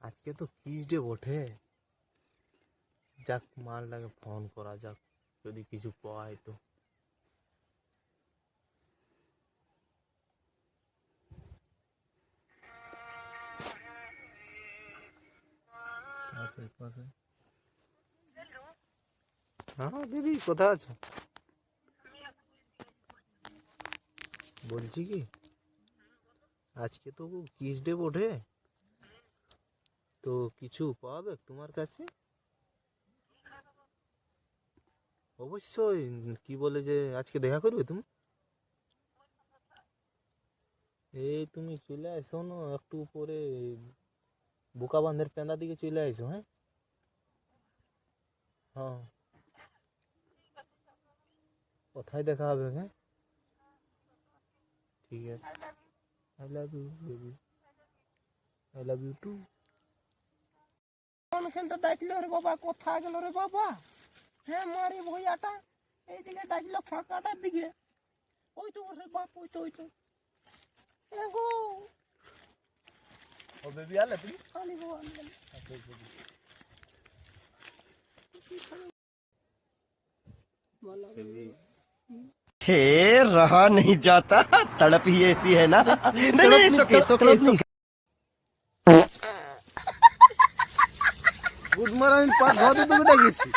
আজকে তো kiss day বটে, যাক মালটাকে ফোন করা যাক, যদি কিছু পাই তো। হ্যাঁ দিদি, কোথায় আছো? বলছি কি, আজকে তো কিস ডে বটে, তো কিছু পাবে তোমার কাছে? অবশ্যই। কি বলে যে আজকে দেখা করবে তুমি? এই তুমি চলে আসো না একটু পরে, বোকা বাঁধের পেঁদা দিকে চলে আসো। হ্যাঁ হ্যাঁ, কোথায় দেখা হবে? হ্যাঁ ঠিক আছে। I love you baby, I love you too. কোনখানটা ডাকলো রে বাবা, কোথা গেল রে বাবা? হ্যাঁ মারি ভইয়াটা এইদিকে ডাকলো ফাঁকাটার দিকে। ওই তো রে বাপ, ওই তো এগো ও বেবি আলে তুমি? খালি বাবা हे रहा नहीं जाता, तड़प ही ऐसी है ना। नहीं नहीं, तड़प नहीं। গুড মর্নিং, পাট ধরে তুমি ডেকেছি।